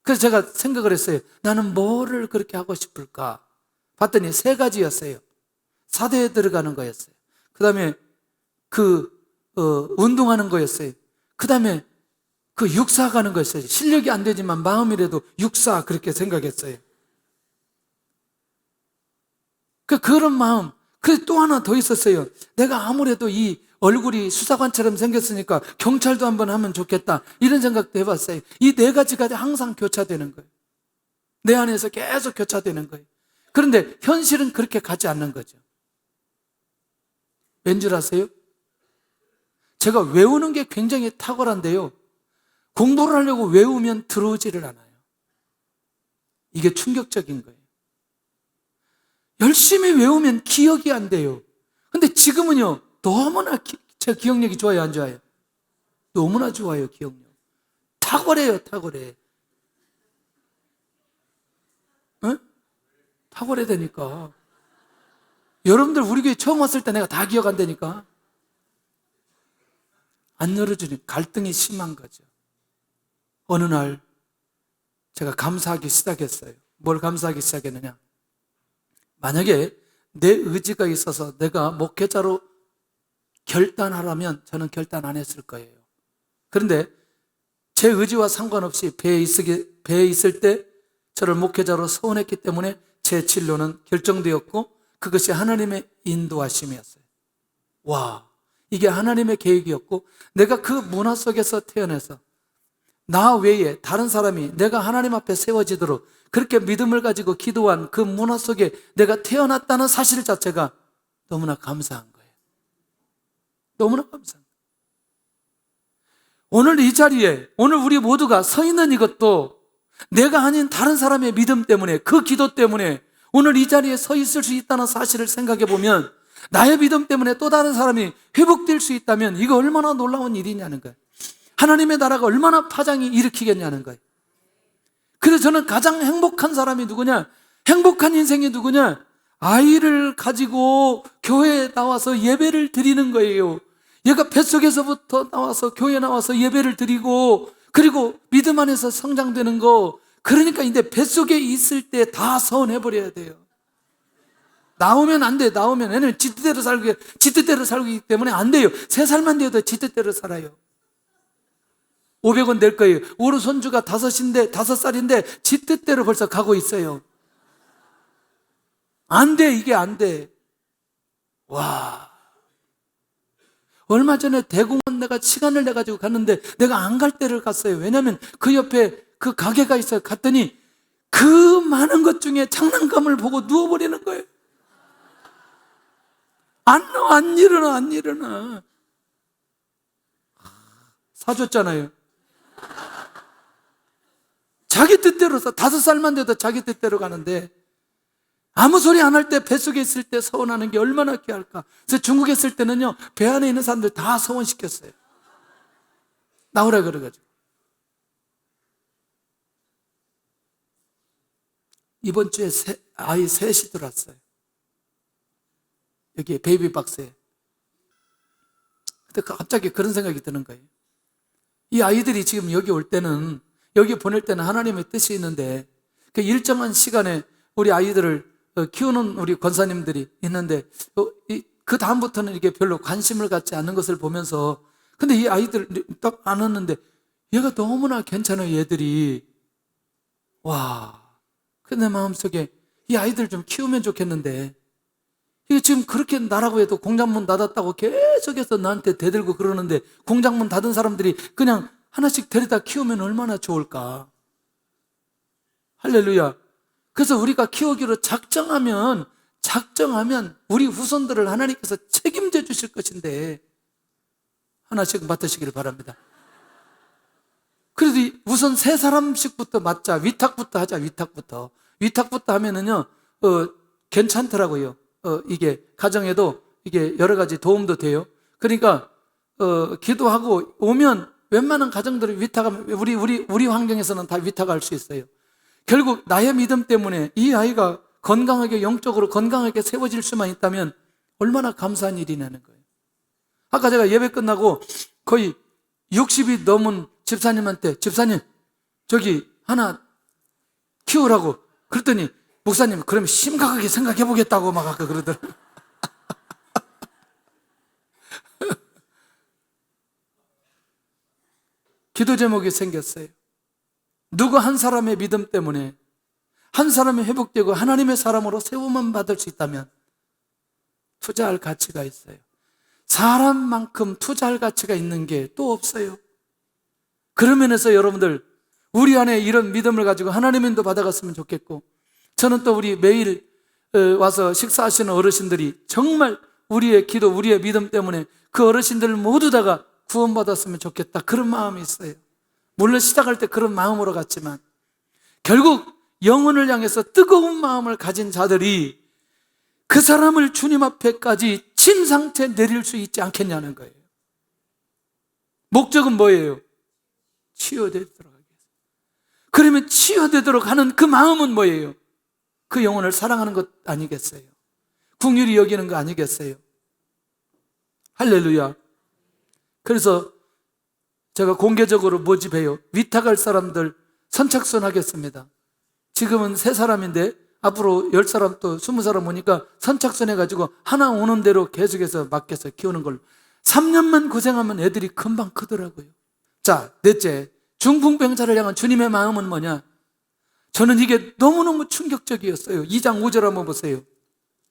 그래서 제가 생각을 했어요. 나는 뭐를 그렇게 하고 싶을까? 봤더니 3가지였어요. 사대에 들어가는 거였어요. 그 다음에 운동하는 거였어요. 그 다음에 육사 가는 거였어요. 실력이 안 되지만 마음이라도 육사, 그렇게 생각했어요. 그런 마음. 그래서 또 하나 더 있었어요. 내가 아무래도 이 얼굴이 수사관처럼 생겼으니까 경찰도 한번 하면 좋겠다, 이런 생각도 해봤어요. 이 4가지가 항상 교차되는 거예요. 내 안에서 계속 교차되는 거예요. 그런데 현실은 그렇게 가지 않는 거죠. 왠 줄 아세요? 제가 외우는 게 굉장히 탁월한데요, 공부를 하려고 외우면 들어오지를 않아요. 이게 충격적인 거예요. 열심히 외우면 기억이 안 돼요. 근데 지금은요, 너무나 제 기억력이 좋아요, 안 좋아요? 너무나 좋아요, 기억력. 탁월해요, 탁월해. 탁월해되니까. 여러분들 우리 교회 처음 왔을 때 내가 다 기억 안 되니까. 안 열어주니 갈등이 심한 거죠. 어느 날 제가 감사하기 시작했어요. 뭘 감사하기 시작했느냐? 만약에 내 의지가 있어서 내가 목회자로 결단하라면 저는 결단 안 했을 거예요. 그런데 제 의지와 상관없이 배에 있을 때 저를 목회자로 서원했기 때문에 제 진로는 결정되었고 그것이 하나님의 인도하심이었어요. 와, 이게 하나님의 계획이었고 내가 그 문화 속에서 태어나서 나 외에 다른 사람이 내가 하나님 앞에 세워지도록 그렇게 믿음을 가지고 기도한 그 문화 속에 내가 태어났다는 사실 자체가 너무나 감사한 거예요. 너무나 감사한 거예요. 오늘 이 자리에 오늘 우리 모두가 서 있는 이것도 내가 아닌 다른 사람의 믿음 때문에, 그 기도 때문에 오늘 이 자리에 서 있을 수 있다는 사실을 생각해 보면 나의 믿음 때문에 또 다른 사람이 회복될 수 있다면 이거 얼마나 놀라운 일이냐는 거예요. 하나님의 나라가 얼마나 파장이 일으키겠냐는 거예요. 그래서 저는 가장 행복한 사람이 누구냐? 행복한 인생이 누구냐? 아이를 가지고 교회에 나와서 예배를 드리는 거예요. 얘가 뱃속에서부터 나와서 교회에 나와서 예배를 드리고 그리고 믿음 안에서 성장되는 거. 그러니까 이제 뱃속에 있을 때 다 서원해버려야 돼요. 나오면 안 돼. 나오면. 왜냐면 지 뜻대로 살기 때문에 안 돼요. 3살만 되어도 지 뜻대로 살아요. 500원 낼 거예요. 우리 손주가 5살인데 지 뜻대로 벌써 가고 있어요. 안 돼. 이게 안 돼. 와. 얼마 전에 대공원 내가 시간을 내가지고 갔는데 내가 안 갈 때를 갔어요. 왜냐면 그 옆에 그 가게가 있어요. 갔더니 그 많은 것 중에 장난감을 보고 누워버리는 거예요. 안 일어나. 사줬잖아요. 자기 뜻대로 5살만 돼도 자기 뜻대로 가는데 아무 소리 안 할 때 뱃속에 있을 때 서원하는 게 얼마나 귀할까. 그래서 중국에 있을 때는요, 배 안에 있는 사람들 다 서원시켰어요. 나오라 그래가지고. 이번 주에 아이 셋이 들어왔어요. 여기 베이비박스에. 근데 갑자기 그런 생각이 드는 거예요. 이 아이들이 지금 여기 올 때는, 여기 보낼 때는 하나님의 뜻이 있는데, 그 일정한 시간에 우리 아이들을 키우는 우리 권사님들이 있는데, 그 다음부터는 이게 별로 관심을 갖지 않는 것을 보면서, 근데 이 아이들 딱 안 왔는데, 얘가 너무나 괜찮아요, 얘들이. 와. 내 마음속에 이 아이들 좀 키우면 좋겠는데, 이게 지금 그렇게 나라고 해도 공장문 닫았다고 계속해서 나한테 대들고 그러는데, 공장문 닫은 사람들이 그냥 하나씩 데려다 키우면 얼마나 좋을까. 할렐루야. 그래서 우리가 키우기로 작정하면 우리 후손들을 하나님께서 책임져 주실 것인데, 하나씩 맡으시기를 바랍니다. 그래도 우선 3사람씩부터 맡자. 위탁부터 하자. 위탁부터 하면은요, 괜찮더라고요. 이게 가정에도 이게 여러 가지 도움도 돼요. 그러니까 기도하고 오면 웬만한 가정들이 위탁하면 우리 환경에서는 다 위탁할 수 있어요. 결국 나의 믿음 때문에 이 아이가 건강하게, 영적으로 건강하게 세워질 수만 있다면 얼마나 감사한 일이냐는 거예요. 아까 제가 예배 끝나고 거의 60이 넘은 집사님한테, 집사님 저기 하나 키우라고 그랬더니, 목사님 그럼 심각하게 생각해 보겠다고 막 아까 그러더라고요. 기도 제목이 생겼어요. 누구 한 사람의 믿음 때문에 한 사람이 회복되고 하나님의 사람으로 세움만 받을 수 있다면 투자할 가치가 있어요. 사람만큼 투자할 가치가 있는 게 또 없어요. 그런 면에서 여러분들, 우리 안에 이런 믿음을 가지고 하나님의 인도 받아갔으면 좋겠고, 저는 또 우리 매일 와서 식사하시는 어르신들이 정말 우리의 기도, 우리의 믿음 때문에 그 어르신들 모두 다가 구원받았으면 좋겠다, 그런 마음이 있어요. 물론 시작할 때 그런 마음으로 갔지만 결국 영혼을 향해서 뜨거운 마음을 가진 자들이 그 사람을 주님 앞에까지 진 상태 내릴 수 있지 않겠냐는 거예요. 목적은 뭐예요? 치유되도록 하기 위해서. 그러면 치유되도록 하는 그 마음은 뭐예요? 그 영혼을 사랑하는 것 아니겠어요? 긍휼히 여기는 거 아니겠어요? 할렐루야. 그래서 제가 공개적으로 모집해요. 위탁할 사람들 선착순 하겠습니다. 지금은 3사람인데 앞으로 10사람 또 20사람 오니까 선착순 해가지고 하나 오는 대로 계속해서 맡겨서 키우는 걸로. 3년만 고생하면 애들이 금방 크더라고요. 자, 넷째, 중풍병자를 향한 주님의 마음은 뭐냐? 저는 이게 너무너무 충격적이었어요. 2장 5절 한번 보세요.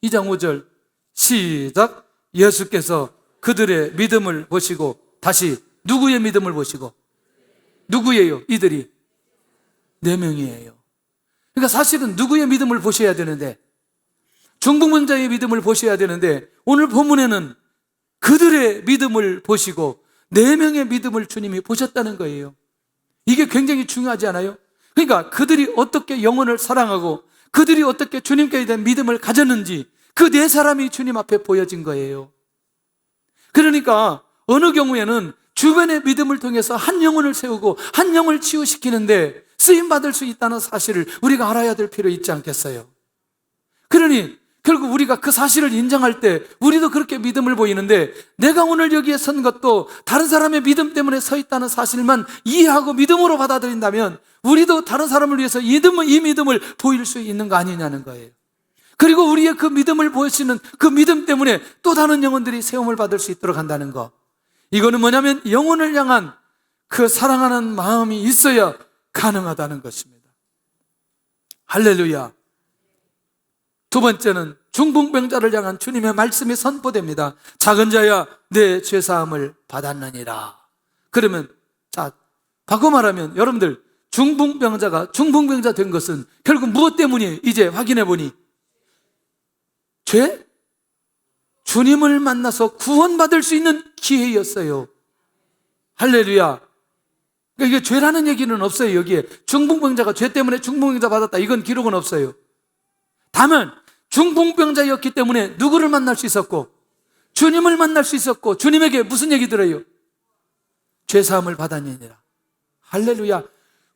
2장 5절 시작. 예수께서 그들의 믿음을 보시고, 다시 누구의 믿음을 보시고, 누구예요? 이들이 4명이에요. 그러니까 사실은 누구의 믿음을 보셔야 되는데, 중풍병자의 믿음을 보셔야 되는데, 오늘 본문에는 그들의 믿음을 보시고 4명의 믿음을 주님이 보셨다는 거예요. 이게 굉장히 중요하지 않아요? 그러니까 그들이 어떻게 영혼을 사랑하고 그들이 어떻게 주님께 대한 믿음을 가졌는지 그 4사람이 주님 앞에 보여진 거예요. 그러니까 어느 경우에는 주변의 믿음을 통해서 한 영혼을 세우고 한 영을 치유시키는데 쓰임받을 수 있다는 사실을 우리가 알아야 될 필요 있지 않겠어요? 그러니 결국 우리가 그 사실을 인정할 때 우리도 그렇게 믿음을 보이는데, 내가 오늘 여기에 선 것도 다른 사람의 믿음 때문에 서 있다는 사실만 이해하고 믿음으로 받아들인다면 우리도 다른 사람을 위해서 이 믿음을 보일 수 있는 거 아니냐는 거예요. 그리고 우리의 그 믿음을 보여주시는 그 믿음 때문에 또 다른 영혼들이 세움을 받을 수 있도록 한다는 거. 이거는 뭐냐면 영혼을 향한 그 사랑하는 마음이 있어야 가능하다는 것입니다. 할렐루야. 두 번째는 중풍병자를 향한 주님의 말씀이 선포됩니다. 작은 자야 내 죄사함을 받았느니라. 그러면 자, 바꿔 말하면 여러분들 중풍병자가 중풍병자 된 것은 결국 무엇 때문이에요? 이제 확인해 보니 죄? 주님을 만나서 구원받을 수 있는 기회였어요. 할렐루야. 그러니까 이게 죄라는 얘기는 없어요. 여기에 중풍병자가 죄 때문에 중풍병자 받았다, 이건 기록은 없어요. 다만 중풍병자였기 때문에 누구를 만날 수 있었고 주님을 만날 수 있었고, 주님에게 무슨 얘기 들어요? 죄사함을 받았느니라. 할렐루야.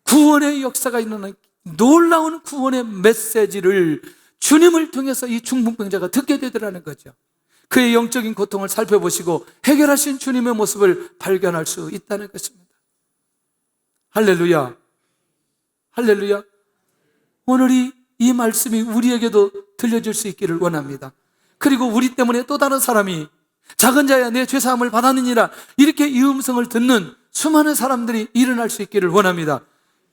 구원의 역사가 있는 놀라운 구원의 메시지를 주님을 통해서 이 중풍병자가 듣게 되더라는 거죠. 그의 영적인 고통을 살펴보시고 해결하신 주님의 모습을 발견할 수 있다는 것입니다. 할렐루야. 할렐루야. 오늘 이 말씀이 우리에게도 들려줄 수 있기를 원합니다. 그리고 우리 때문에 또 다른 사람이 작은 자야 내 죄사함을 받았느니라, 이렇게 이 음성을 듣는 수많은 사람들이 일어날 수 있기를 원합니다.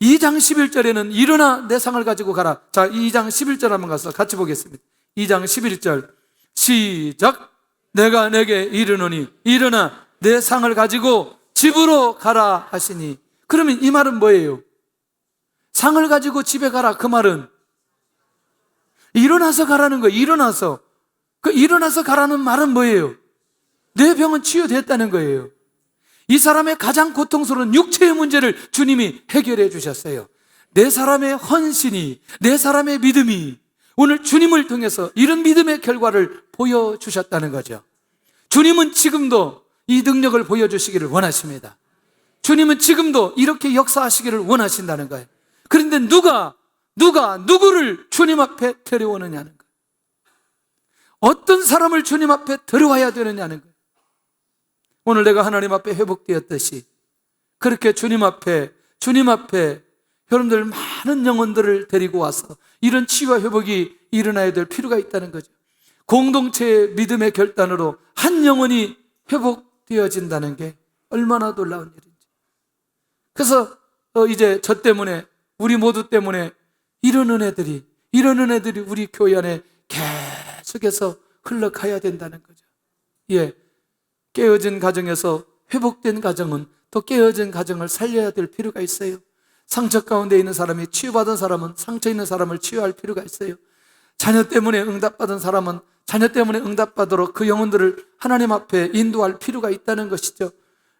2장 11절에는 일어나 내 상을 가지고 가라. 자, 2장 11절 한번 가서 같이 보겠습니다. 2장 11절 시작. 내가 내게 이르노니 일어나 내 상을 가지고 집으로 가라 하시니. 그러면 이 말은 뭐예요? 상을 가지고 집에 가라, 그 말은 일어나서 가라는 거예요. 일어나서. 그 일어나서 가라는 말은 뭐예요? 내 병은 치유됐다는 거예요. 이 사람의 가장 고통스러운 육체의 문제를 주님이 해결해 주셨어요. 네 사람의 헌신이, 네 사람의 믿음이 오늘 주님을 통해서 이런 믿음의 결과를 보여주셨다는 거죠. 주님은 지금도 이 능력을 보여주시기를 원하십니다. 주님은 지금도 이렇게 역사하시기를 원하신다는 거예요. 그런데 누구를 주님 앞에 데려오느냐는 거예요. 어떤 사람을 주님 앞에 데려와야 되느냐는 거예요. 오늘 내가 하나님 앞에 회복되었듯이 그렇게 주님 앞에 여러분들 많은 영혼들을 데리고 와서 이런 치유와 회복이 일어나야 될 필요가 있다는 거죠. 공동체의 믿음의 결단으로 한 영혼이 회복되어진다는 게 얼마나 놀라운 일인지. 그래서 이제 저 때문에, 우리 모두 때문에 이런 은혜들이 우리 교회 안에 계속해서 흘러가야 된다는 거죠. 예, 깨어진 가정에서 회복된 가정은 또 깨어진 가정을 살려야 될 필요가 있어요. 상처 가운데 있는 사람이, 치유받은 사람은 상처 있는 사람을 치유할 필요가 있어요. 자녀 때문에 응답받은 사람은 자녀 때문에 응답받도록 그 영혼들을 하나님 앞에 인도할 필요가 있다는 것이죠.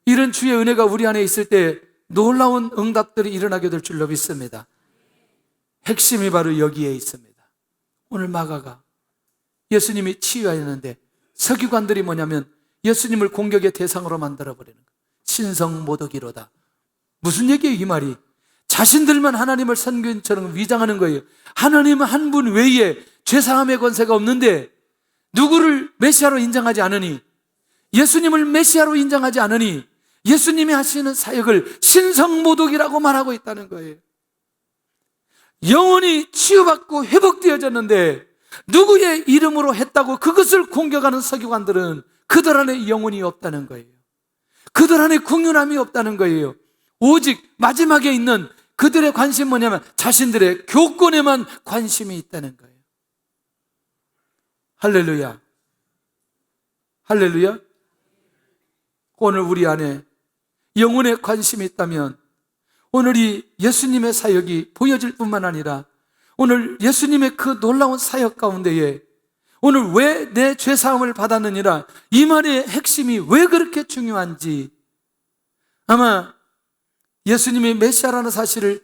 이런 주의 은혜가 우리 안에 있을 때 놀라운 응답들이 일어나게 될 줄로 믿습니다. 핵심이 바로 여기에 있습니다. 오늘 마가가 예수님이 치유하였는데 서기관들이 뭐냐면 예수님을 공격의 대상으로 만들어버리는 거예요. 신성모독이로다. 무슨 얘기예요 이 말이? 자신들만 하나님을 선교인처럼 위장하는 거예요. 하나님 한 분 외에 죄사함의 권세가 없는데 누구를 메시아로 인정하지 않으니, 예수님을 메시아로 인정하지 않으니 예수님이 하시는 사역을 신성모독이라고 말하고 있다는 거예요. 영혼이 치유받고 회복되어졌는데 누구의 이름으로 했다고 그것을 공격하는 서기관들은 그들 안에 영혼이 없다는 거예요. 그들 안에 긍휼함이 없다는 거예요. 오직 마지막에 있는 그들의 관심은 뭐냐면 자신들의 교권에만 관심이 있다는 거예요. 할렐루야. 할렐루야. 오늘 우리 안에 영혼에 관심이 있다면 오늘 이 예수님의 사역이 보여질 뿐만 아니라 오늘 예수님의 그 놀라운 사역 가운데에 오늘 왜 내 죄사함을 받았느니라, 이 말의 핵심이 왜 그렇게 중요한지, 아마 예수님이 메시아라는 사실을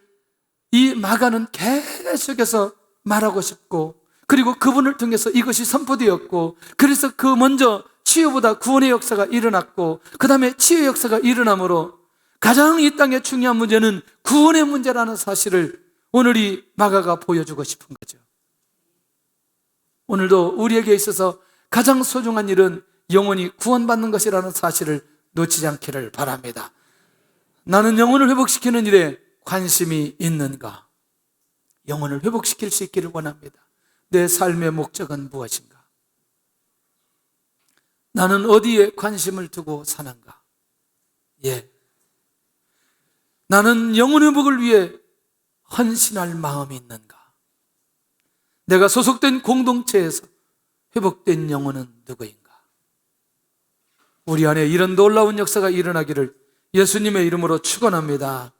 이 마가는 계속해서 말하고 싶고, 그리고 그분을 통해서 이것이 선포되었고, 그래서 그 먼저 치유보다 구원의 역사가 일어났고, 그 다음에 치유의 역사가 일어나므로 가장 이 땅의 중요한 문제는 구원의 문제라는 사실을 오늘 이 마가가 보여주고 싶은 거죠. 오늘도 우리에게 있어서 가장 소중한 일은 영혼이 구원받는 것이라는 사실을 놓치지 않기를 바랍니다. 나는 영혼을 회복시키는 일에 관심이 있는가? 영혼을 회복시킬 수 있기를 원합니다. 내 삶의 목적은 무엇인가? 나는 어디에 관심을 두고 사는가? 예. 나는 영혼의 복을 위해 헌신할 마음이 있는가? 내가 소속된 공동체에서 회복된 영혼은 누구인가? 우리 안에 이런 놀라운 역사가 일어나기를 예수님의 이름으로 축원합니다.